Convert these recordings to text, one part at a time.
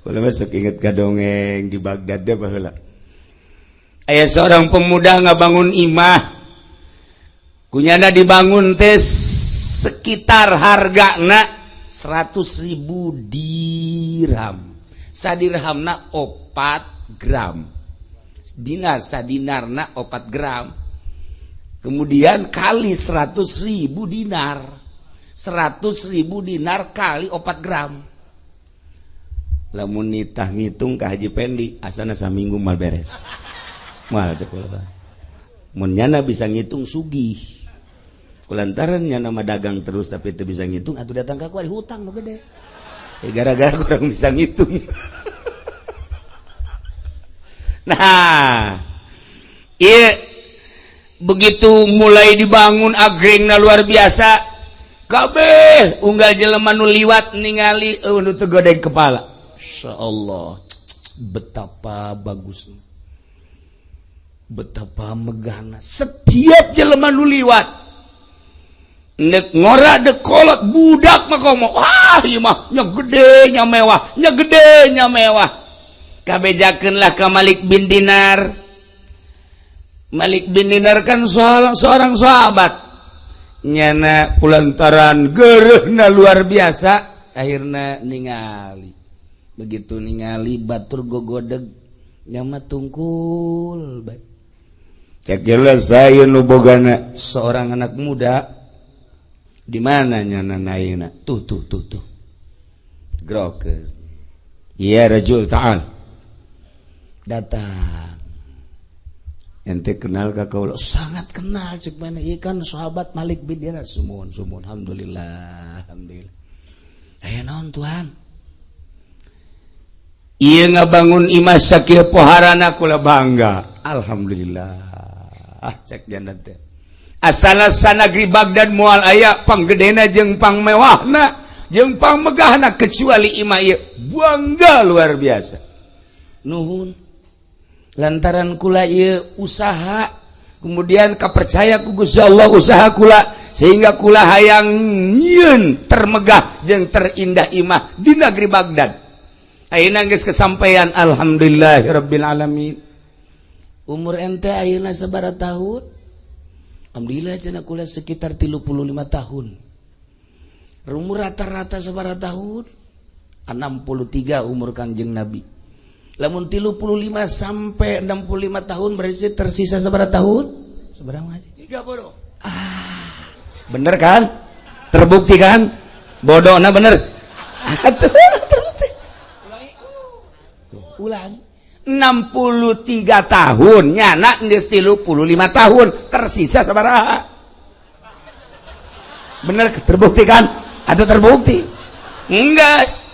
Kula masuk inget ka dongeng di Baghdad deh baheula. Aya seorang pemuda ngabangun imah. Kunyana dibangun teh sekitar hargana 100.000 dirham. Sadirhamna 4 gram. Dinar sadinarna 4 gram. Kemudian kali 100.000 dinar. 100.000 dinar kali 4 gram. Lamun nitah ngitung ka Haji Pendi asana saminggu mal beres. Mal sekolah. Mun nyana bisa ngitung sugih. Kulantaran nyana mah dagang terus tapi teu bisa ngitung atuh datang ka ku ada hutang nu gede. Gara-gara kurang bisa ngitung. Nah, iya begitu mulai dibangun agrengna luar biasa. Kabeh unggal jelema nu liwat ningali nu teu godeg kepala. Insyaallah betapa bagusnya, betapa megahna. Setiap jelema nu liwat nek ngora de kolot budak mah komo, wah ieu mah nya gede nya mewah, nya gede nya mewah. Kabejakeunlah ka Malik bin Dinar. Malik bin Dinar kan seorang sahabat. Nyana kulantaran geureuhna luar biasa akhirna ningali. Begitu ningali batur gogodeg nyama tungkul bae. Cekeula saya nu bogana seorang anak muda di mana nyana naina tuh groker ya rajul ta'al datang ente kenal ka kaula sangat kenal cek mana ieu kan sahabat Malik bin Dinar sumun alhamdulillah aya naon tuan ieu ngabangun imah sakieu poharana kula bangga alhamdulillah cek jantan teh asal sanagri Baghdad moal aya panggedena jeung pangmewahna jeung pangmegahna kecuali imah ieu bangga luar biasa nuhun lantaran kula ieu usaha kemudian kapercaya ku Gusti Allah usaha kula sehingga kula hayang nyieun termegah jeung terindah imah di negeri Baghdad ayeuna geus kesampaian alhamdulillahirabbil alamin umur ente ayeuna sabaraha tahun alhamdulillah cenah kula sekitar 35 tahun umur rata-rata sabaraha tahun 63 umur Kangjeng Nabi lamun 35 sampai 65 tahun berarti tersisa sabaraha tahun? Sabaraha ngaji? 30. Bener kan? Terbukti kan? Bodohna bener. Terbukti. Ulang. 63 tahun nyana geus 35 tahun tersisa sabaraha? Bener terbukti kan? Atau terbukti? Enggak.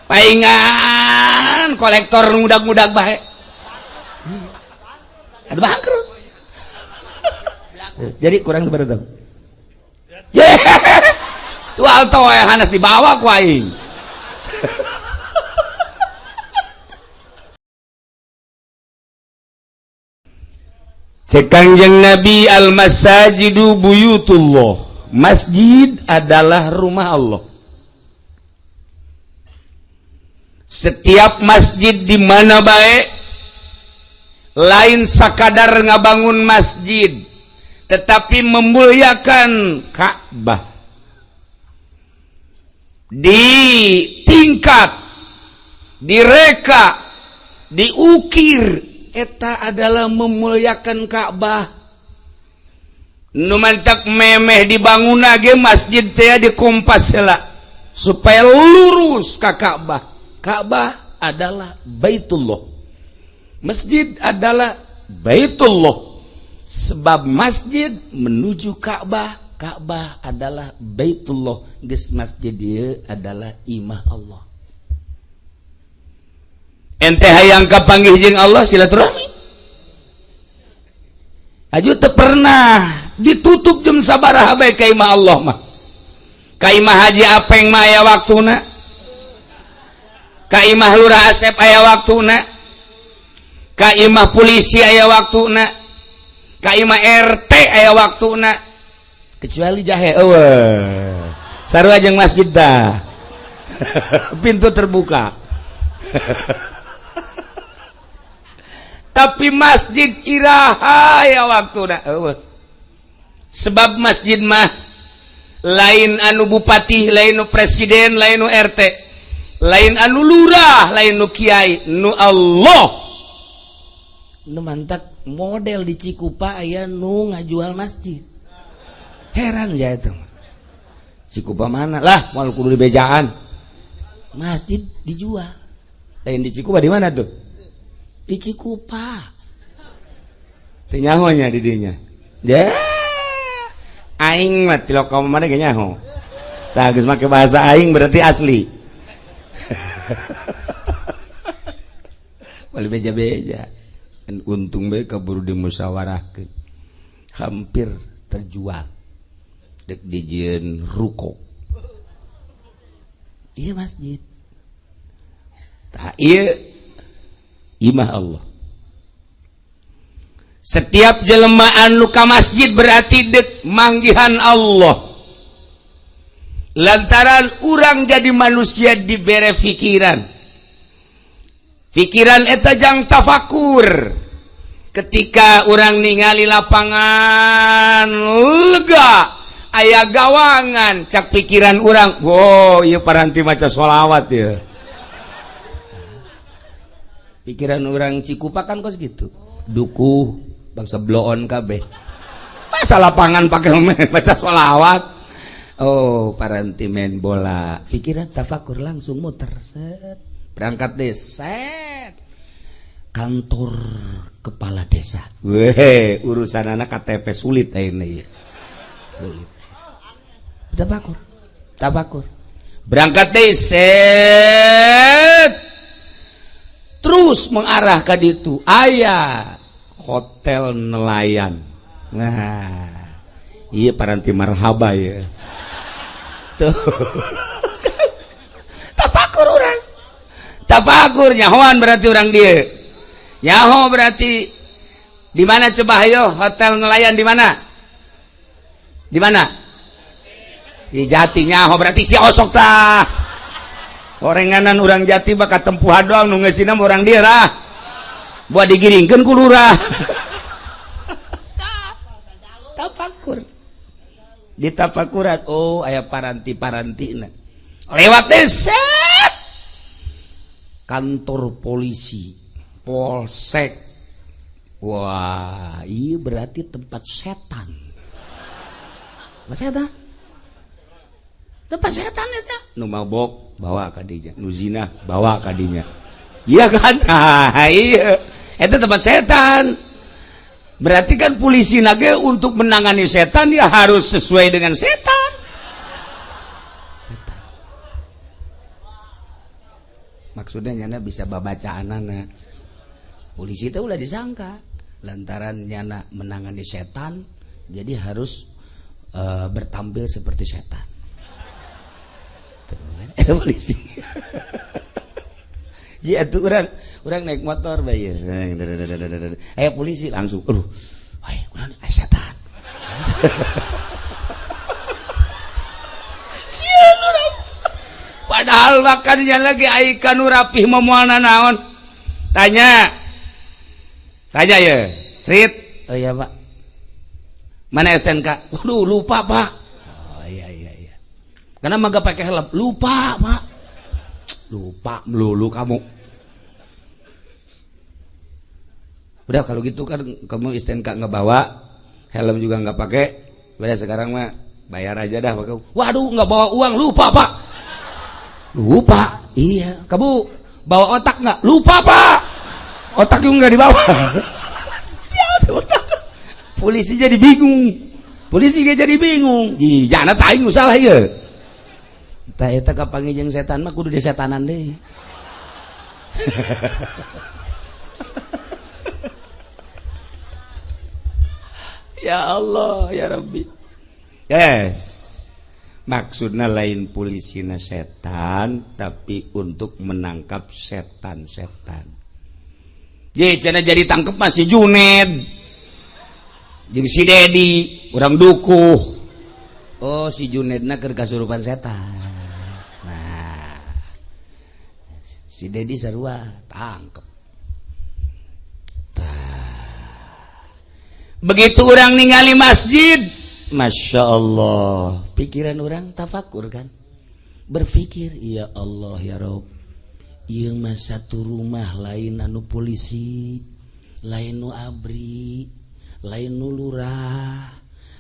Paingan kolektor ngudag-ngudag bae. Ada bangkrut. Jadi kurang sabaraha tahun? Tu alto yang hanas dibawa ku aing. Cek Kangjeng Nabi al-masajidu buyutullah. Masjid adalah rumah Allah. Setiap masjid di mana baik lain sakadar ngabangun masjid tetapi memuliakan Ka'bah ditingkat direka diukir eta adalah memuliakan Ka'bah nu mantak memeh dibangun ge masjid teh dikompas heula supaya lurus ka Ka'bah. Ka'bah adalah Baitullah. Masjid adalah Baitullah. Sebab masjid menuju Ka'bah, Ka'bah adalah Baitullah. Geus masjid ieu adalah imah Allah. Ente hayang kapanggih jeung Allah silaturahmi. Aju teu pernah ditutup jeung sabaraha bae ka imah Allah mah. Ka imah Haji Apeng mah aya waktuna. Ka imah Lurah Asep aya waktuna, ka imah polisi aya waktuna, ka imah RT aya waktuna, kecuali jahe eueuh sarua jeung masjid dah pintu terbuka Tapi masjid iraha ya waktuna. Sebab masjid mah lain anu bupati, lain nu presiden, lain nu RT, lain anu lurah, lain nu kiai, nu Allah. Nu mantak model di Cikupa aya nu ngajual masjid. Heran ya itu. Cikupa mana? Lah, moal kudu di bejaan. Masjid dijual. Lain di Cikupa di mana tuh? Di Cikupa. Teu nyahonya di dinya. Ya. Aing mah tilok kaum mana ge nyaho. Tah geus make bahasa aing berarti asli. Bali beja-beja. Untung bae kaburu dimusyawarahkeun. Hampir terjual. Dek dijieun ruko. Ieu masjid. Tah ieu imah Allah. Setiap jelema anu ka masjid berarti dek manggihan Allah. Lantaran urang jadi manusia dibere pikiran. Pikiran eta jang tafakur. Ketika urang ningali lapangan lega, aya gawangan, cak pikiran urang, wow, ieu paranti maca sholawat ya. Pikiran orang Cikupa kan kos gitu. Dukuh bangsa bloon kabeh. Masa lapangan pakai baca sholawat. Oh, paranti main bola. Pikiran tafakur langsung muter. Set. Berangkat deh. Set. Kantor kepala desa. Weh, urusan anak KTP sulit ini. Sulit. Tafakur. Berangkat deh. Set. Terus mengarah ke ditu aya hotel nelayan. Nah, iya paranti marhaba ya. Tuh. Tafakur orang. Tafakur nyahoan berarti orang dia. Nyaho berarti di mana coba ayo hotel nelayan di mana? Di mana? Di Jati nyaho berarti si osok tah. Orenganan orang Jati bakat tempuh doang nu ngeusinam orang dia rah. Buat digiringkeun ku lurah. Tafakur. Ditafakuran, oh aya paranti-parantina. Lewat set. Kantor polisi, polsek. Wah, iya berarti tempat setan. Mas setan? Tempat setan eta. Nu mabok bawa ka dinya, nu zina bawa ka dinya. Iya kan? Ah, iya. Eta tempat setan. Berarti kan polisi nage untuk menangani setan ya harus sesuai dengan setan. Setan. Maksudnya nyana bisa babaca anana. Polisi itu ulah disangka lantaran nyana menangani setan, jadi harus bertampil seperti setan. Polisi. Ji atuh urang naik motor bae. Aya polisi langsung, aduh. Wah, urang setan. Sieun urang. Padahal makannya lagi ai kanu rapih momoalna naon. Tanya ya. Trit. Oh iya, Pak. Mana STNK? Waduh, lupa, Pak. Oh iya. Karena mah gak pakai helm. Lupa, Pak. Lupa melulu kamu. Udah kalau gitu kan kamu STNK nggak bawa, helm juga nggak pakai. Udah sekarang mah bayar aja dah, Pak. Waduh, nggak bawa uang, lupa, Pak. Lupa. Iya. Kamu bawa otak nggak? Lupa, Pak. Otak juga nggak dibawa. Polisi jadi bingung. Jangan taing salah ya. Tah eta kapanggih jeung setan mah kudu disetanan deh. Ya Allah, ya Rabbi. Yes. Maksudnya lain polisina setan, tapi untuk menangkap setan-setan. Jadi tangkep masih Juned. Jeung si Dedi, urang dukuh. Oh, si Junedna keur kasurupan setan. si Dedi sarua tangkep. Begitu orang ningali masjid, Masya Allah, pikiran orang tafakur kan, berpikir, ya Allah ya Rob, ieu mah satu rumah lain anu polisi, lain nu abri, lain nu lurah,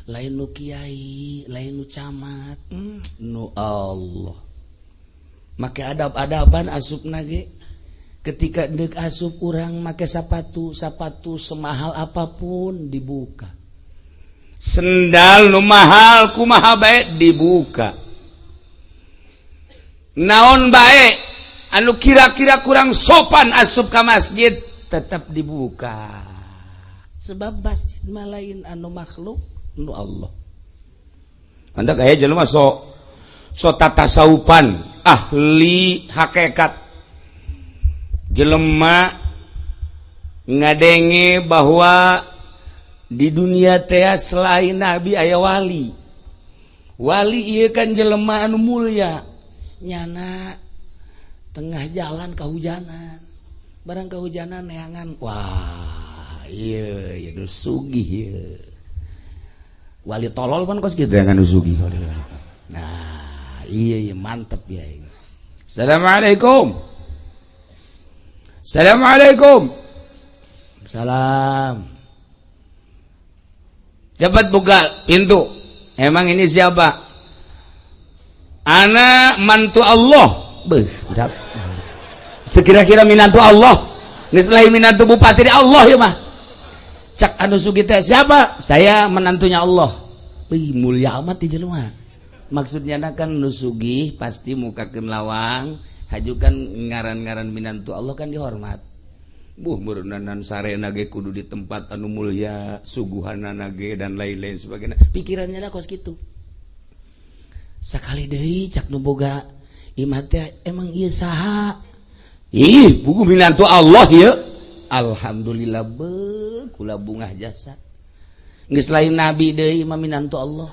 lain nu kiai, lain nu camat, nu Allah. Make adab-adaban asupna ge. Ketika dek asup urang make sapatu semahal apapun dibuka. Sendal nu mahal kumaha bae dibuka. Naon bae anu kira-kira kurang sopan asup ka masjid tetap dibuka. Sebab masjid mah lain anu makhluk nu Allah. Anda kaya jelema so tatasaupan ahli hakikat. Jelema ngadenge bahwa di dunia teh selain nabi aya wali. Wali ieu kan jelema anu mulia. Nyana tengah jalan kahujanan. Barang kahujanan neangan, wah, ieu nu sugih ieu. Wali tolol pan kos kitu anu sugih. Nah, iya mantep ya. Assalamualaikum. Assalamualaikum. Salam. Cepat buka pintu. Emang ini siapa? Ana mantu Allah. Beuh, udah. Sekira-kira minantu Allah. Geus lain minantu bupati Allah ya mah. Cak anu sugih teh siapa? Saya menantunya Allah. Wih, mulia amat di jelema. Maksudnya kan nu sugih pasti mukakeun lawang. Hajukan ngaran-ngaran minantu Allah kan dihormat. Beureunan sarena ge kudu di tempat anu mulia, suguhanana ge dan lain-lain sebagainya. Pikirannya kos kitu. Sakali deui cak nu boga imah teh emang ieu saha? Ih, buku minantu Allah ieu. Alhamdulillah be kula bungah jasa. Geus lain nabi deui mah minantu Allah.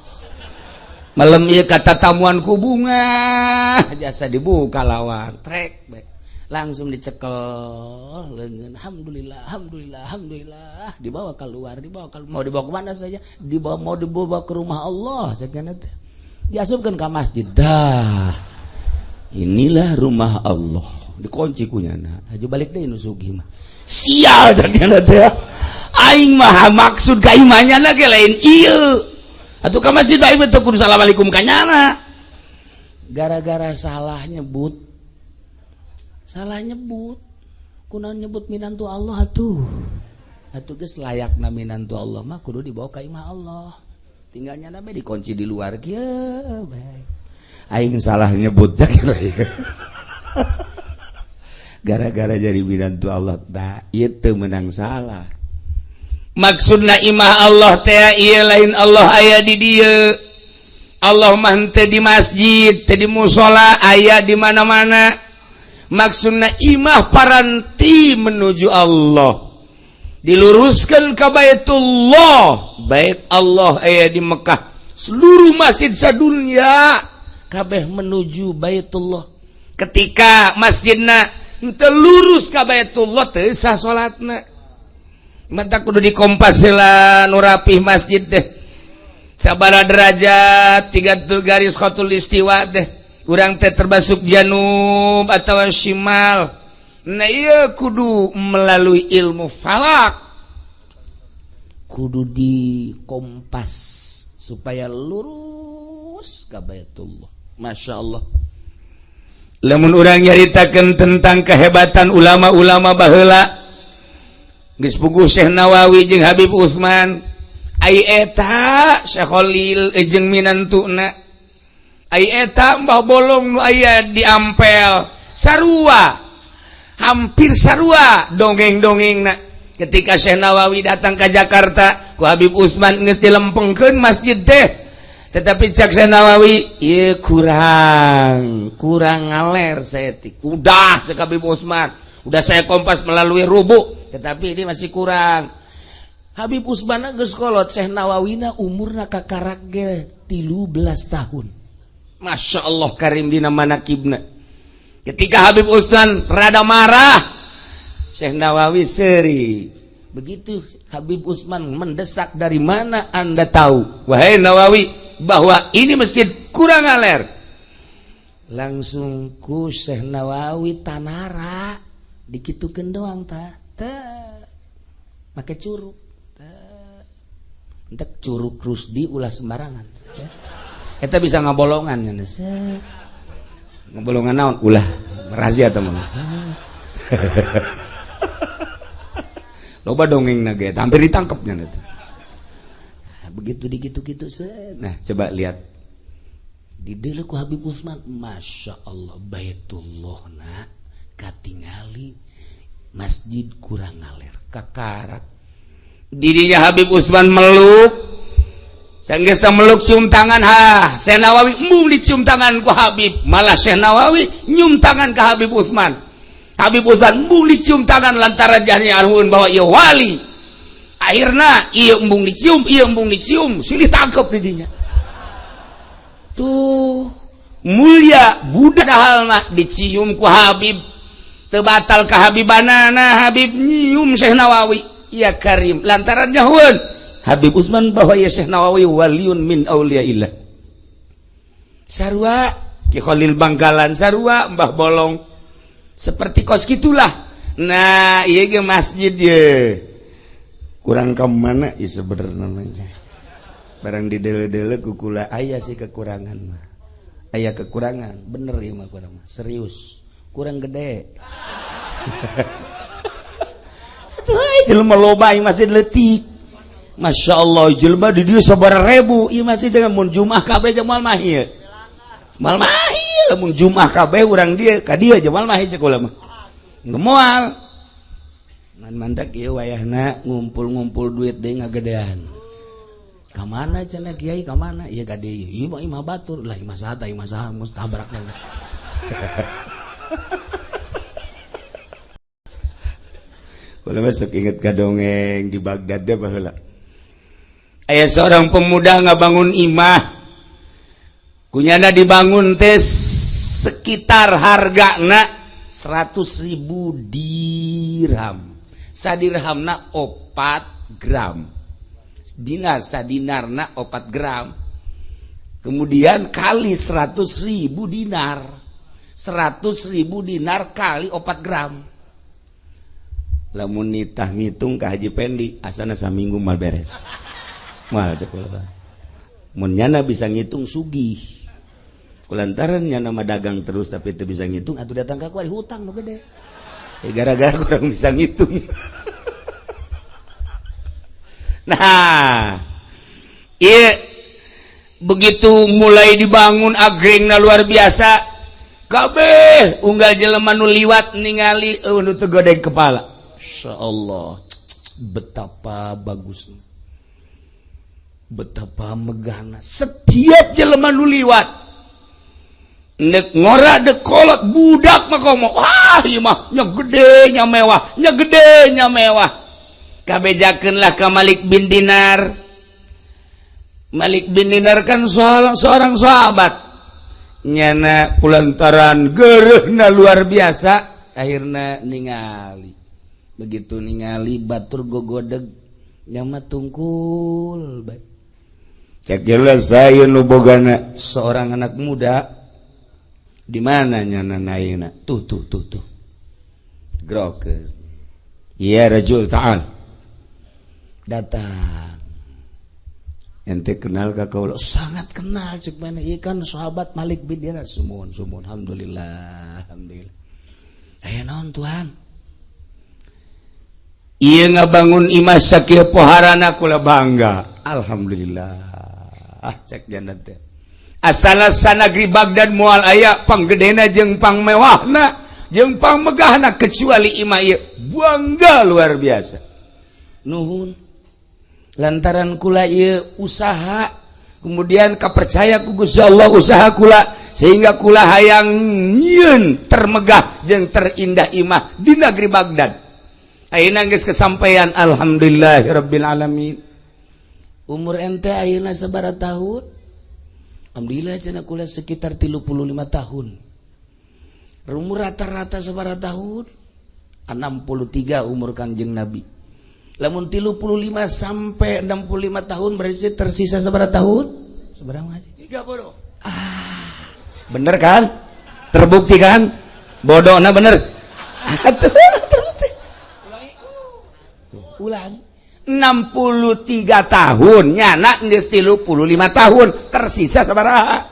Malam ieu kata tamuan ku bunga jasa dibuka lawang trek baik. Langsung dicekel leungeun alhamdulillah dibawa keluar mau dibawa ke mana saja mau dibawa ke rumah Allah sakana teh diasupkeun ka masjid dah inilah rumah Allah dikunci kunyana haju balik deui nu sugih mah sial sakana teh aing mah maksud ka imahnya ge lain ieu. Atuh ka masjid bae teh kudu assalamualaikum kanyana. Gara-gara salah nyebut. Kunaon nyebut minantu Allah atuh. Atuh geus layakna minantu Allah mah kudu dibawa ka imah Allah. Tinggalnya na bae dikunci di luar kieu bae. Aing salah nyebut kira ieu. Gara-gara jadi minantu Allah da ieu teu meunang salah. Maksudna imah Allah teh ieu lain Allah aya di dieu. Allah mah teu di masjid, teu di mushola, aya di mana-mana. Maksudna imah paranti menuju Allah. Diluruskeun ka Baitullah. Bait Allah aya di Mekah. Seluruh masjid sadunya kabeh menuju Baitullah. Ketika masjidna teu lurus ka Baitullah teu sah salatna. Mata kudu dikompas heula nu rapih masjid teh. Sabaraha derajat 3 garis khatul istiwa teh. Urang teh terbasuk janub atawa shimal. Nah ieu kudu melalui ilmu falak. Kudu dikompas supaya lurus ka Baitullah. Masya Allah. Lamun urang nyaritakeun tentang kehebatan ulama-ulama baheula geus puguh Syekh Nawawi jeung Habib Utsman ai eta Syekh Khalil jeung minantuna ai eta Mbah Bolong nu aya di Ampel sarua hampir sarua dongeng-dongengna ketika Syekh Nawawi datang ke Jakarta ku Habib Utsman geus dilempengkeun masjid teh tetapi cak Syekh Nawawi ieu kurang ngaler saeutik udah cak Habib Utsman udah saya kompas melalui rubuk tetapi ini masih kurang. Habib Utsman geus kolot Syekh Nawawina umurna kakarak ge 13 tahun. Masya Allah karim dina manakibna. Ketika Habib Utsman rada marah, Syekh Nawawi seri. Begitu Habib Utsman mendesak, dari mana Anda tahu, wahai Nawawi, bahwa ini masjid kurang aler? Langsung ku Syekh Nawawi tanara dikitukeun doang tah. Make curug. Entek curug Rusdi ulah sembarangan. Eta bisa ngabolongan nya. Ngabolongan naon? Ulah razia teman. Loba dongengna ge hampir ditangkepnya eta. Begitu dikitu-kitu nah coba lihat di deuleu ku Habib Utsman, Masya Allah, Baitullahna katingali masjid kurang ngaler kakarak. Dirinya Habib Utsman meluk, sanggesa meluk cium tangan, Syekh Nawawi mung dicium tangan ku Habib, malah Syekh Nawawi nyium tangan ke Habib Utsman. Habib Utsman mung dicium tangan lantaran jahnya arhun bahwa ieu wali. Akhirna ieu embung dicium, silih tangkep di dinya. Tuh mulia budak halna dicium ku Habib, teu batal ka Habibanana, Habib nyium Syekh Nawawi. Ya Karim, lantaran nyahuan Habib Utsman bahwa ya Syekh Nawawi waliun min auliyaillah. Sarua Ki Khalil Bangkalan, sarua Mbah Bolong, seperti kos gitulah. Nah iya ge masjid ye kurang ke mana ya sebenarnya namanya. Barang di dele-dele kukula aya sih kekurangan mah. Aya kekurangan, bener ya mah kurang mah. Serius, kurang gede. Tuh jelema loba ieu masjid leutik. Masya Allah, jelema di dieu sabaraha ribu ieu masjid dengan mun Jumat kabeh jamal mah ieu. Mal mah ieu lamun Jumat kabeh urang dieu ka dieu jamal mah cek ulah mah. Gemoal. Man mandak ieu wayahna ngumpul-ngumpul duit deui ngagedean. Ka mana cenah kiai, ka mana? Ieu ka dieu. Ieu mah imah batur lah, imah saha mustabrak geus. Kalau masuk inget kadongeng di Baghdad deh baheula. Aya seorang pemuda ngabangun imah. Kunyana dibangun teh sekitar hargana 100.000 dirham. Sadirhamna 4 gram. Dinar sadinarna 4 gram. Kemudian kali 100.000 dinar. 100.000 dinar kali 4 gram. Lamun nitah ngitung ka Haji Pendi asana saminggu mal beres. Mal cek ulah. Mun nyana bisa ngitung sugih. Kulantaran nyana mah dagang terus tapi teu bisa ngitung, atuh datang ka kuari hutang nu gede. Gara-gara kurang bisa ngitung. Nah, ieu begitu mulai dibangun agrengna luar biasa, kabeh unggal jelema nu liwat ningali nu teu godeg kepala. Masya Allah, betapa bagusnya, betapa megahna. Setiap jelema nu liwat nek ngora dek kolot budak mah komo, wah ieu mah nya gede nya mewah, kabejakeunlah ka Malik bin Dinar. Malik bin Dinar kan seorang sahabat, nyana kulantaran geureuhna luar biasa, akhirna ningali. Begitu ningali batur gogodeg nyama tungkul bae. Cek jelas saya nu bogana seorang anak muda di mana nyana naina tuh groker ya rajul ta'al datang ente kenal ka kaula? Sangat kenal cek mana ieu kan sahabat Malik bin Dinar. Sumun alhamdulillah aya naon tuan? Iya ngabangun imah sakieu poharana kula bangga. Alhamdulillah. Cek jannah teh. Asal sanagri Baghdad moal aya panggedena jeung pangmewahna jeung pangmegahna kecuali imah ieu bangga luar biasa. Nuhun. Lantaran kula ieu usaha kemudian kapercaya ku Gusti Allah usaha kula sehingga kula hayang nyieun termegah jeung terindah imah di negeri Baghdad. Ayeuna geus kesampaian alhamdulillahirabbil alamin. Umur ente ayeuna sabaraha tahun? Alhamdulillah cenah kula sekitar 35 tahun. umur rata-rata sabaraha tahun 63 umur Kangjeng Nabi. Lamun 35 sampai 65 tahun berarti tersisa sabaraha tahun? Sabaraha? 30. Bener kan? Terbukti kan? Bodohna bener. Terbukti. Ulang. 63 tahun nyana geus 35 tahun tersisa sabaraha?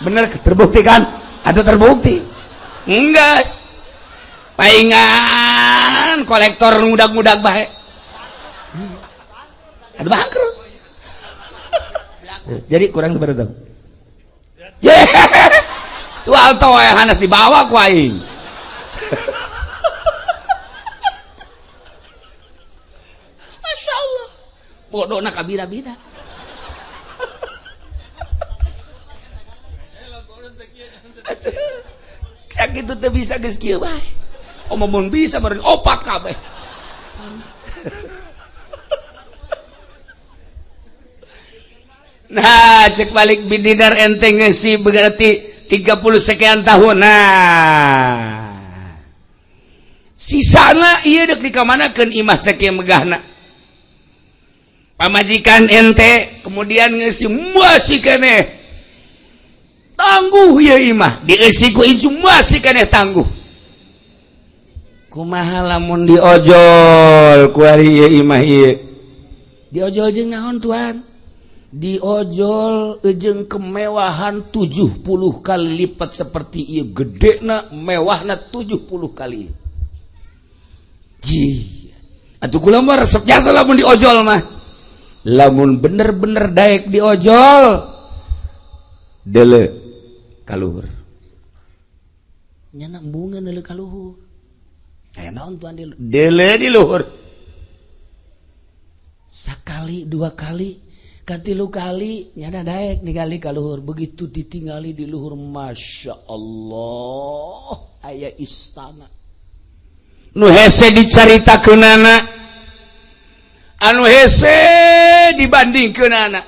Bener terbukti kan? Atau terbukti? Enggak. Paingan kolektor ngudag-ngudag bae. Atuh bangkrut. Jadi kurang sabaraha tahun? Yeah. Tuh alto wae hanas dibawa ku aing. Masya Allah. Bodohna kabina-bina. Sakitu teu bisa geus kieu bae. Mun bisa meureun opat kabeh. Nah, cek balik bididar enteng sih berarti 30 sekian tahun. Nah, sisana ieu deuk dikamanakeun imah sakieu megahna. Pamajikan ente kemudian ngeusi masih keneh tangguh ya imah dieusi ku ieu masih keneh tangguh. Kumaha lamun diojol ku ari ieu imah ieu? Diojol jeung naon tuan? Diojol jeung kemewahan 70 kali lipat seperti ieu gedena mewahna 70 kali. Ji. Atuh kula mah resep jasa lamun diojol mah. Lamun bener-bener daek diojol deule kaluhur. Nya nambungeun deule kaluhur. Aya naon tuan deule di luhur. Sakali dua kali katilu kali nyana daek ningali ka luhur, begitu ditinggali di luhur Masya Allah aya istana nu hese dicaritakeunana anu hese dibandingkeunana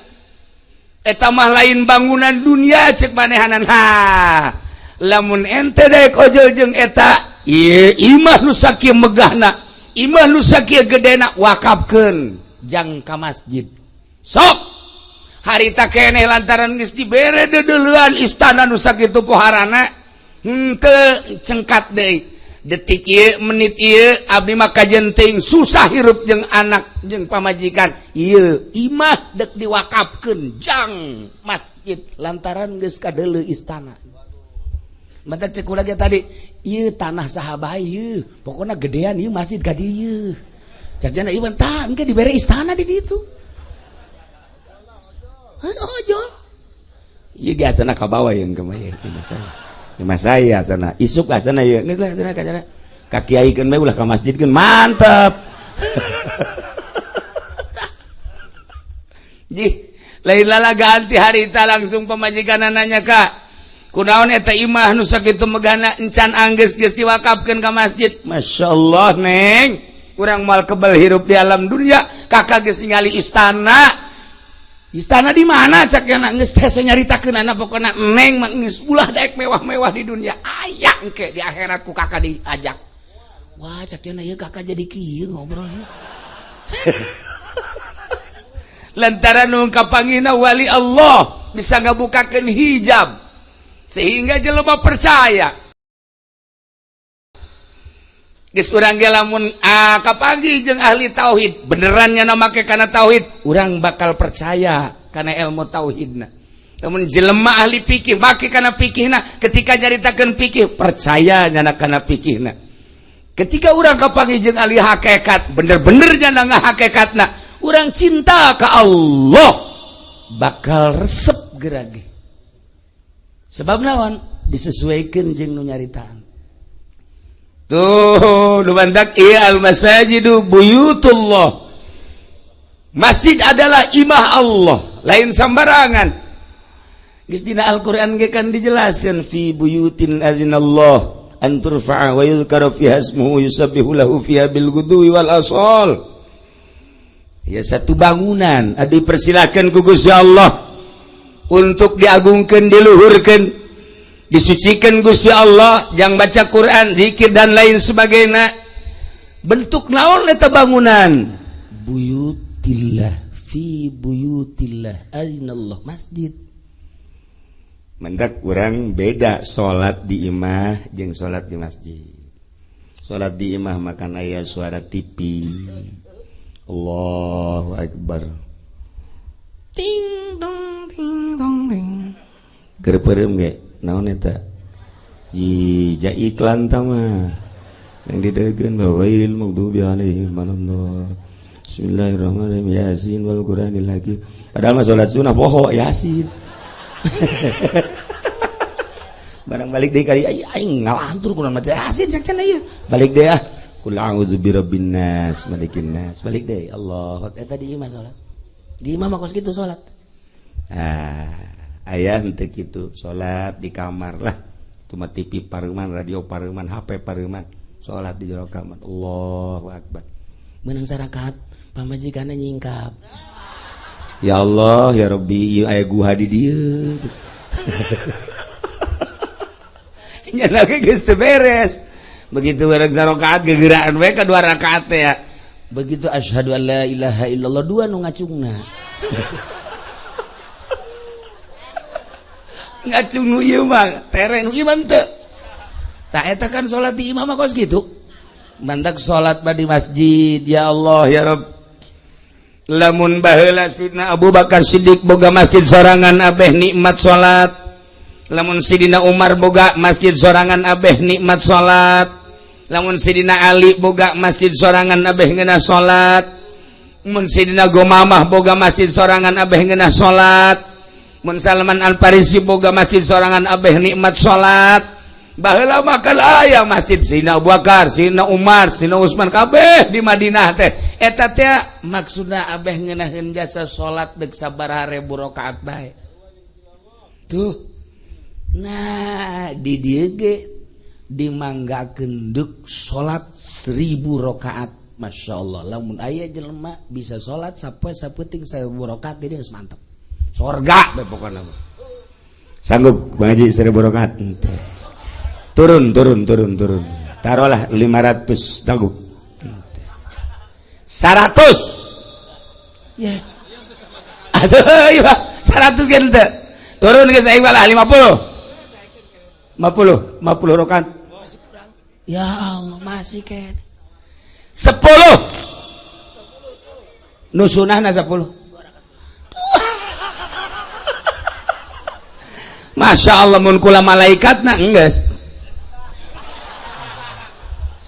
eta mah lain bangunan dunia cek manehanan. Ha lamun ente daek ojol jeung eta ieu imah nu sakieu megahna, imah nu sakieu gedena wakafkeun jang ka masjid. Sok harita keneh lantaran geus dibere deuleuan istana nu sakitu poharana henteu cengkat deui. Detik ieu menit ieu abdi mah kajenting susah hirup jeung anak jeung pamajikan. Ieu imah deuk diwakafkeun jang masjid lantaran geus kadeuleu istana. Mata cek urang ge tadi ieu tanah saha bae ieu pokona gedean ieu masjid ka dieu. Cakjana ieu tah engke dibere istana di ditu. Ojol ieu ge asana ka bawah yang kemaya imah saya asana isuk asana ieu geus lah asana ka ka kiaikeun mah ulah ka masjidkeun mantep. Ji lain lalagaan ti harita langsung pamajikanna nanya ka kunaon eta imah nu sakitu megahna encan anggeus geus diwakafkeun ka masjid. Masyaallah neng urang moal kebal hirup di alam dunia kakak geus ningali istana. Istana di mana cak yang geus teh nyaritakeunana pokona neng mah geus ulah daek mewah-mewah di dunia aya engke di akhirat ku kakak diajak. Wah cak cenah ieu kakak jadi kieu ngobrol. Lantaran nu kapanggihna wali Allah bisa ngabukakeun hijab sehingga jelema percaya. Geus urang ge lamun kapanggih jeung ahli tauhid beneran nya make kana tauhid urang bakal percaya kana ilmu tauhidna. Lamun jelema ahli fikih make kana fikihna ketika nyaritakeun fikih percaya nya kana fikihna. Ketika urang kapanggih jeung ahli hakikat bener-bener nya ngahakikatna urang cinta ka Allah bakal resep gerage. Sebab naon disesuaikeun jeung nu nyaritaan. Tuh, lu bantak iya al-masajidu buyutullah. Masjid adalah imah Allah, lain sembarangan. Geus dina Al-Qur'an ge kan dijelaskeun fi buyutin adzinallah an turfa'a wa yuzkara fiha ismuhu yusabbihu lahu fiha bil ghudwi wal asal. Ya satu bangunan dipersilakan ku Gusti Allah untuk diagungkeun, diluhurkeun, disucikan Gusti Allah, jangan baca Quran, zikir dan lain sebagainya. Bentuk naon eta bangunan? Buyutillah, fi buyutillah, ainallah, masjid. Mendak urang beda salat di imah jeung salat di masjid. Salat di imah makan aya suara TV. Allahu Akbar. Ting dong ting dong ting. Keur peureum ge naon eta? Ja iklan tah mah. Yang didegeun bawail maghdubi alaihim waladdallin. Bismillahirrahmanirrahim. Yasin wal Qur'anil hakim. Padahal mah salat sunah poho Yasin. Barang balik deui kali aing ngalantur kunaon maca Yasin sacan ieu. Balik deui ah. Qul a'udzu birabbin nas, malikin nas. Balik deui. Allah, eta di imah salat. Di imah mah kos kitu salat. Aya henteu kitu salat di kamar lah. Cuma TV pareuman, radio pareuman, HP pareuman. Salat di jero kamar. Allahu Akbar. Meunang sarakaat pamajikanna nyingkap. Ya Allah, ya Rabbi, ieu aya guha di dieu. Nya lagi geus teu beres. Begitu beres rakaat gegeuraan we ka 2 rakaat ya. Begitu asyhadu an la ilaha illallah 2 nu ngacungna. Ngacung nu ieu mah tere nu ieu teu. Tah eta kan salat di imam mah kos kitu. Mantak salat mah di masjid, ya Allah ya Rabb. Lamun baheula Sidina Abu Bakar Siddiq boga masjid sorangan abeh nikmat salat. Lamun Sidina Umar boga masjid sorangan abeh nikmat salat. Lamun Sidina Ali boga masjid sorangan abeh ngeunah salat. Mun Sidina Gomamah boga masjid sorangan abeh ngeunah salat. Mun Salman Al-Farisi boga masjid sorangan abeh nikmat salat. Baheula makan aya masjid Sidina Abu Bakar, Sidina Umar, Sidina Utsman kabeh di Madinah teh. Eta teh maksudna abeh ngeunaheun jasa salat deuk sabaraha ribu rakaat bae. Tuh. Nah, di dieu ge dimanggakeun deuk salat 1000 rakaat. Masyaallah, lamun aya jelema bisa salat sapoe sapeuting 1000 rakaat dia geus mantep. Sorga bae pokona. Sanggup Bang Haji 1000 rakaat? Turun. Taruhlah 500 dagu. 100. Ya. Aduh, iya, 100 kan teh. Turun ke saya lah 50 rakaat. Ya Allah, masih kan. 10. Nu sunahna 10. Masya Allah mun kula malaikatna enggeus.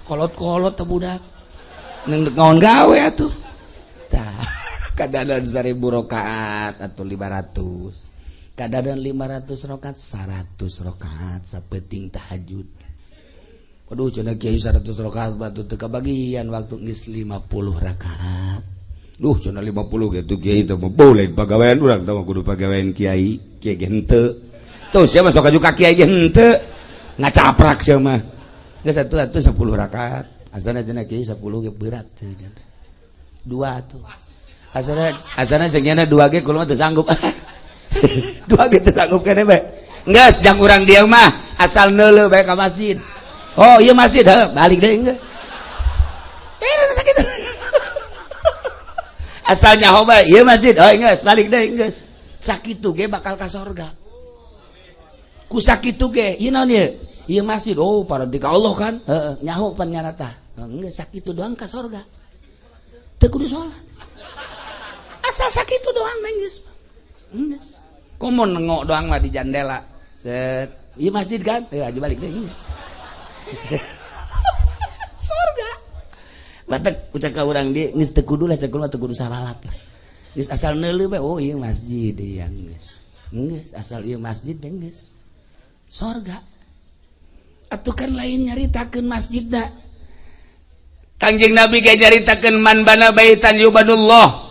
Kolot-kolot teh budak. Neng ngaon gawe atuh. Tah, kadadan 1000 rakaat atau 500. Kadadan 500 rakaat 100 rakaat sapeuting tahajud. Waduh cenah kiai 100 rakaat batu teu kabagian waktu geus 50 rakaat. Duh cenah 50 gitu kiai teh boleh pagawean urang teh kudu pagawean kiai, kiai ge henteu. Tuh sia mah sok aju ka kiai ge henteu. Ngacaprak sia mah. Geus atuh 10 rakaat. Asana cenah kiai 10 ge berat cenah. 2 atuh. Asana cenah 2 ge kulo mah teu sanggup. 2 ge teu sanggup keneh bae. Enggeus jang urang dieu mah asal neuleuh bae ka masjid. Oh, ieu masjid heuh, balik deui enggeus. Beres sakitu. Asal nyaho bae, ieu masjid, oh enggeus, balik deui enggeus. Sakitu ge bakal ka sorga. Ku sakitu ge, ieu naon ieu? Ieu masjid, oh parati ka Allah kan? Heeh, nyaho pan ngarata. Enggeus sakitu doang ka sorga. Teu kudu salat. Asal sakitu doang geus. Geus. Komo nengok doang mah di jandela. Set. Ieu masjid kan? Heuh, aja balik deui geus. Sorga. Batak ucap ka urang dieu geus teu kudu lah cek kudu teu kudu salalat lah. Geus asal neuleuh bae, oh ieu masjid ieu geus. Geus asal ieu masjid bae geus. Sorga. Atuh kan lain nyaritakeun masjidna. Kangjeng Nabi ge nyaritakeun man bana baitan yubanullah.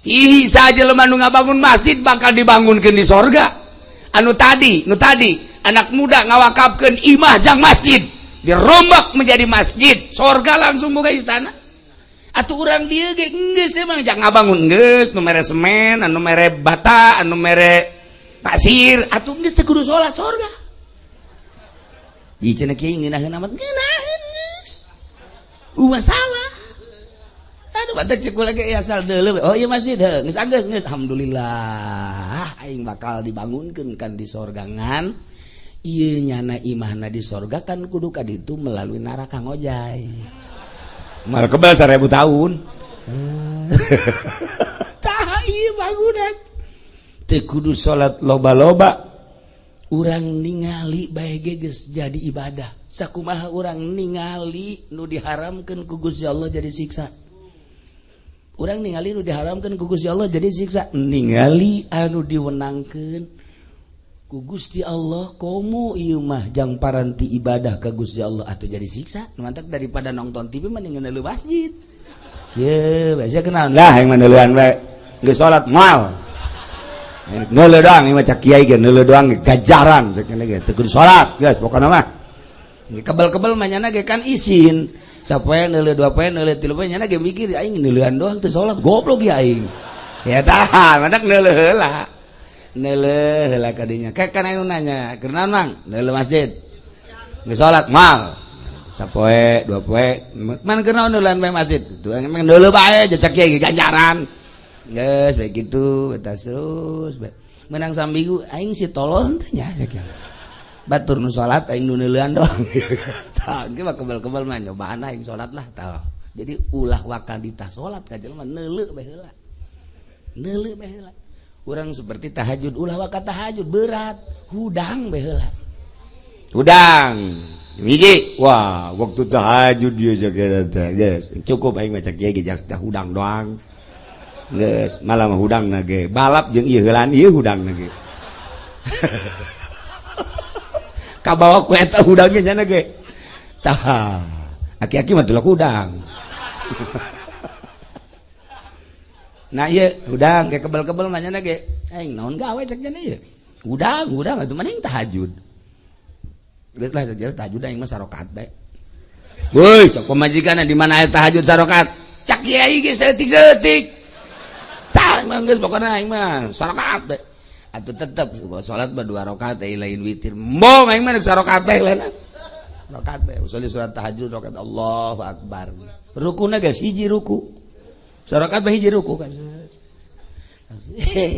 Ih saja lemah nu ngabangun masjid bakal dibangunkeun di sorga. Nu tadi anak muda ngawakafkeun imah jang masjid dirombak menjadi masjid, sorga langsung boga istana. Atuh urang dieu ge geus emang jang ngabangun geus nu mere semen, anu mere bata, anu mere pasir, atuh geus teu kudu salat sorga. Ji cenah kieu ngeunaheun amat ngeunaheun geus. Masalah. Aduh batur cek lagi asal deuleu. Oh ieu masjid heuh geus anggeus geus alhamdulillah aing bakal dibangunkeun kan di sorgangan. Ieu nyana imahna di sorga kan kudu ka ditu melalui neraka ngojay. Mal kebal 1000 tahun. Tah ieu bangunan. Teu kudu salat loba-loba. Urang ningali bae geus jadi ibadah. Sakumaha urang ningali nu diharamkeun ku Gusti Allah jadi siksa. Urang ningali nu diharamkeun ku Gusti Allah jadi siksa. Ningali anu diwenangkeun ku Gusti Allah komo ieu mah jang paranti ibadah ka Gusti Allah atuh jadi siksa. Mantap daripada nonton TV mending neuleuh masjid. Ye, biasa kenal Lah yang neuleuhan bae. Geus salat moal. Neuleuh doang ieu mah cak kiai ge neuleuh doang gajaran sakene ge teu kudu salat geus pokona mah. Kebel-kebel mah nyana ge kan izin. Sapoe neuleuh 2 poe neuleuh 3 poe nyana ge mikir aing neuleuhan doang teu salat goblok ya aing. Ya tah, matak neuleuh heula. Neuleuh heula ka dinya. Kayak kan anu nanya, keur naon Mang? Neuleuh masjid. Geus salat moal. Sapoe 2 poe man keur naon neuleuhan bae masjid. Tuh emang neuleuh bae cak kiai ge gajaran. Geus bae kitu eta terus bae. Menang sambigu aing si tolol teh nya sakieu. Batur nu salat aing nu neuleuhan doang. Tah ge mah kebal-kebal mah nyobaan aing salat lah tah. Jadi ulah wakadita salat ka jelema neuleuh bae heula. Neuleuh bae heula. Urang seperti tahajud ulah wakat tahajud berat, hudang bae heula. Hudang. Hiji, wah waktu tahajud dia jaga teh geus. Cukup aing maca kieu ge jak hudang doang. Geus, malah mah hudangna ge balap jeung ieu heulaan ieu hudangna ge. Kabawa ku eta hudang ge nya ge. Tah, aki-aki mah teu hudang. Nah ieu hudang ge kebel-kebel mah nya ge. Aing naon gawe cek nya ieu. Hudang atuh mending tahajud. Geus lah cek tahajud aing mah sarokat bae. Woi, sok pamajikanna di mana aya tahajud sarokat? Cak kiai ge seutik-seutik. Tah manggeus pokona aing mah sarokat bae. Atuh tetep salat mah 2 rakaat lain witir. Mong aing mah sarokat bae lain. Rakaat bae usul salat tahajud rakaat Allahu akbar. Rukuna geus hiji ruku. Sarokat bae hiji ruku kan.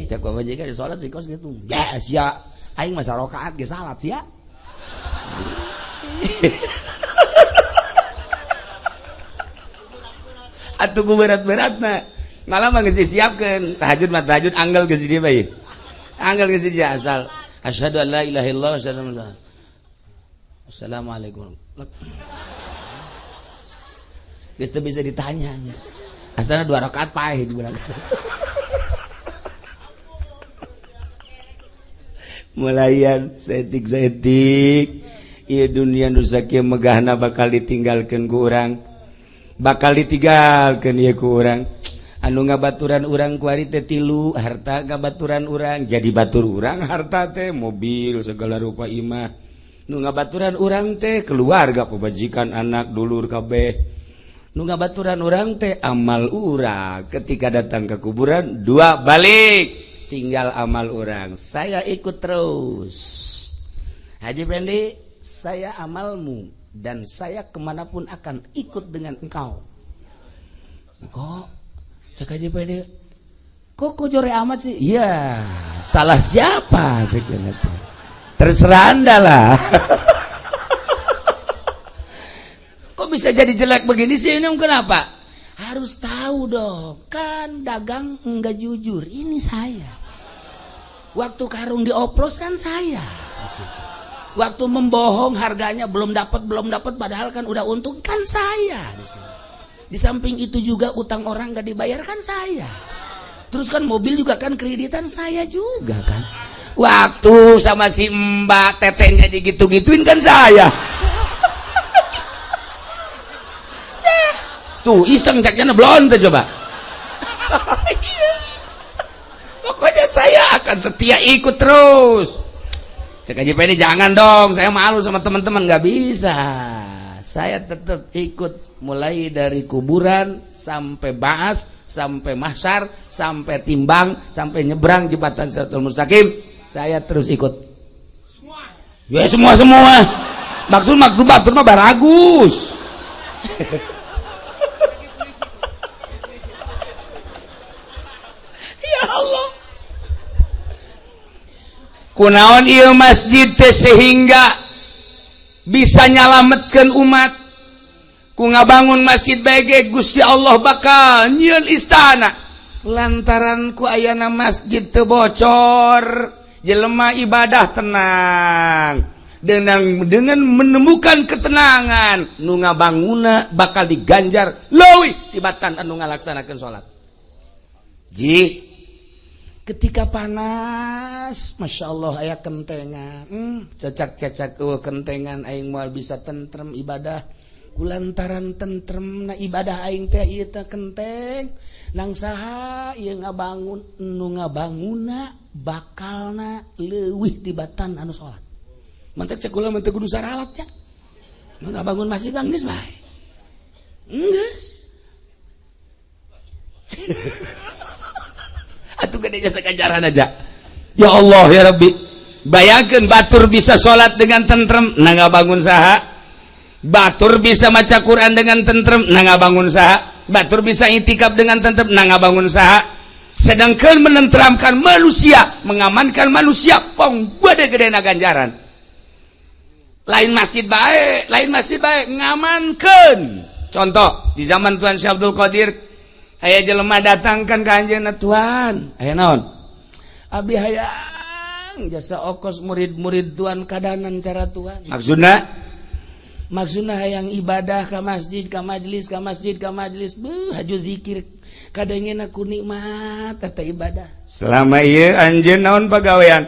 Cak pamajikan salat sikos kitu. Ya sia aing mah sarokat ge salat sia. Atuh ku berat-beratna. Malah mah geus disiapkeun tahajud mah tahajud anggal geus di dieu bae. Anggal geus di asal asyhadu an la ilaha illallah wa asyhadu anna Assalamualaikum. Geus teu bisa ditanya geus. Asalna 2 rakaat paeh di berang. Mulayan setik-setik ieu dunia nu sakieu megahna bakal ditinggalkeun ku urang. Bakal ditinggalkeun ieu ku urang. Anu ngabaturan urang ku ari teh 3 harta ngabaturan urang jadi batur urang harta teh mobil segala rupa imah nu ngabaturan urang teh keluarga pabajikan anak dulur kabeh nu ngabaturan urang teh amal urang ketika datang ke kuburan 2 balik tinggal amal urang saya ikut terus Haji Pendi saya amalmu dan saya kemanapun akan ikut dengan engkau kok cek aja pede kok jore amat sih iya salah siapa terserah anda lah. Kok bisa jadi jelek begini sih ini kenapa harus tahu dong kan dagang enggak jujur ini saya waktu karung dioplos kan saya waktu membohong harganya belum dapat padahal kan udah untung kan saya di sini. Di samping itu juga utang orang gak dibayarkan saya. Terus kan mobil juga kan kreditan saya juga kan. Waktu sama si Mbak tetenya digitu-gituin kan saya. Tuh iseng caknya belum tuh coba. Pokoknya saya akan setia ikut terus. Cek aja ini jangan dong. Saya malu sama teman-teman gak bisa. Saya tetap ikut mulai dari kuburan sampai ba'ats, sampai mahsyar, sampai timbang, sampai nyebrang jembatan Siratal Mustaqim. Saya terus ikut. Ya semua. maksud batur mah baragus. Ya Allah. Kunaon ieu masjid teh sehingga bisa nyalametkeun umat. Ku ngabangun masjid bae Gusti Allah bakal nyieun istana. Lantaran ku ayana masjid teu bocor, jelema ibadah tenang. Dengan menemukan ketenangan, nu ngabanguna bakal diganjar leuwih tibatan anu ngalaksanakeun salat. Ji ketika panas, masya Allah aya kentengan, cecak kentengan aing moal bisa tentrem ibadah. Kulantaran tentrem na ibadah aing teh ieu teh kenteng, nang saha ieu ngabangun nu ngabanguna bakalna leuwih tibatan anu salat. Mantek cek kula mantek kudu saralat nya. Nu ngabangun masjid bang geus bae. Geus. Atuh gede jasa ganjaran aja. Ya Allah ya Rabbi, bayangkeun batur bisa salat dengan tentrem, na ngabangun saha? Batur bisa maca Quran dengan tentrem, na ngabangun saha? Batur bisa itikaf dengan tentrem, na ngabangun saha? Sedangkan menenteramkan manusia, mengamankan manusia, pong bade gedena ganjaran. Lain masjid bae, ngamankeun. Contoh di zaman Tuan Syekh Abdul Qadir, aya jelema datangkan ka anjeunna, Tuan, aya naon? Abdi hayang jasa ongkos murid-murid Tuan kadanan cara Tuan. Maksudna hayang ibadah ka masjid, ka majlis, haju zikir kadangena ku nikmat eta ibadah. Selama ieu anjeun naon pagawean?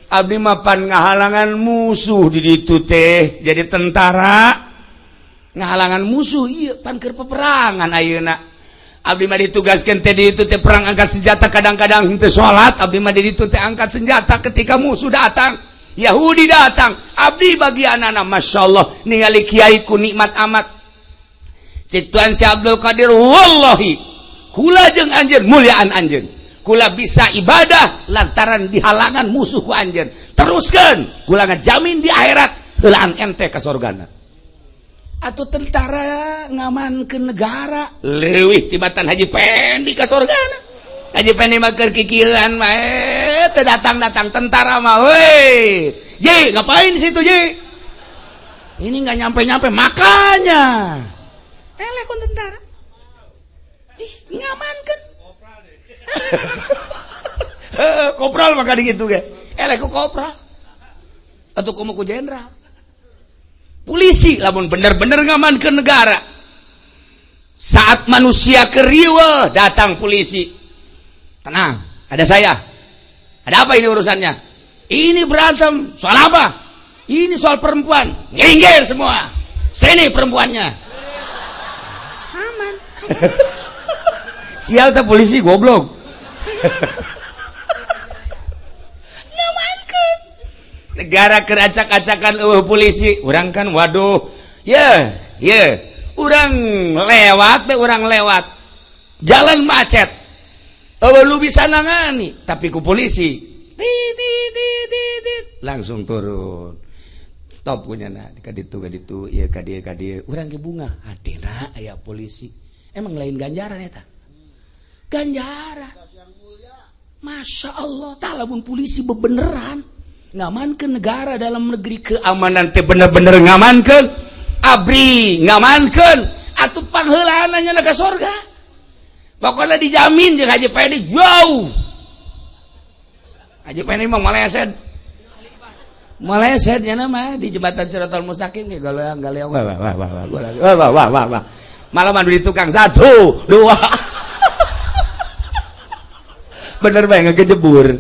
Abdi mah pan ngahalangan musuh di ditu teh, jadi tentara. Ngahalangan musuh ieu pan keur peperangan ayeuna. Abdi mah ditugaskeun teh di ditu teh perang angkat senjata, kadang-kadang teu salat, abdi mah di ditu teh angkat senjata ketika musuh datang. Yahudi datang, abdi bagianana, masya Allah, ningali kiai ku nikmat amat. Cik Tuan Syekh Abdul Qadir, wallahi, kula jeung anjeun muliaan anjeun, kula bisa ibadah lantaran dihalangan musuh ku anjeun. Teruskeun, kula ngajamin di akhirat heulaan ente ka sorgana. Atuh tentara ngamankeun negara, leuwih tibatan Haji Pendi ka sorgana. Haji Pendi mah keur kikieuan mah teu datang-datang tentara mah we. Ji, ngapain di situ, Ji? Ini enggak nyampe-nyampe makanya. Eleh kun tentara. Ji, ngamankeun. Kopral maka dikitu ge. Eleh ku kopral. Atuh komo ku jenderal. Polisi lamun bener-bener ngamankeun negara. Saat manusia keriweuh datang polisi. Tenang, ada saya. Ada apa ini urusannya? Ini berantem soal apa? Ini soal perempuan. Nginggir semua. Sini perempuannya. Aman. Sial tak polisi goblok. Ngamankeun. Negara keracak-acakan polisi. Urang kan waduh. Ya. Urang lewat. Jalan macet. Lu bisa nangani, tapi ku polisi langsung turun, stop punya na kaditu iya kadia urang ke bunga adena aya polisi. Emang lain ganjaran eta? Ganjaran, masya Allah. Talamun polisi bebeneran ngamankeun negara dalam negeri, keamanan teh bener-bener ngamankeun, abri ngamankeun, atuh pangheulaan nya ka sorga. Pokoknya dijamin jeung Haji Pendi jauh. Haji Pendi mah maleset nya mah di jembatan Siratal Mustaqim ge galeang. Wah. Malah mandu di tukang 1, 2. Bener bae ngejebur.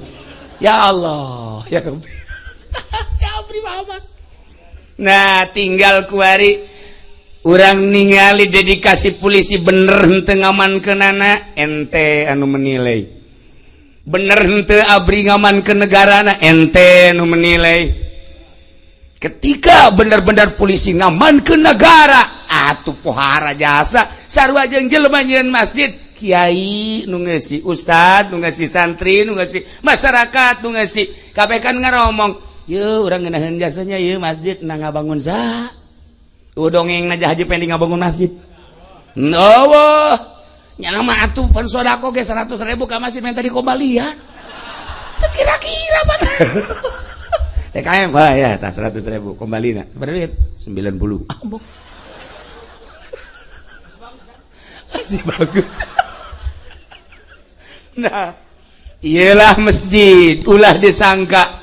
Ya Allah, ya Rabbi. Ya Rabbi Muhammad. Nah, tinggal kuari urang ningali dedikasi polisi bener henteu ngamankeunana, ente anu menilai. Bener henteu abri ngamankeun negarana, ente anu menilai. Ketika bener-bener polisi ngamankeun negara, atuh pohara jasa sarua jeung jelema nyieun masjid, kiai nu ngeusi, ustad nu ngeusi, santri nu ngeusi, masyarakat nu ngeusi, kabeh kan ngaromong, orang ngenahin jasanya masjid ngabangun sah dongeng aja haji pending ngabangun masjid nyana mah atuh pan sodako ge 100.000 ka masjid minta dikembalian kira-kira mana TKM ya tah 100.000 kembalinya berapa duit 90 masih bagus nah iyalah masjid ulah disangka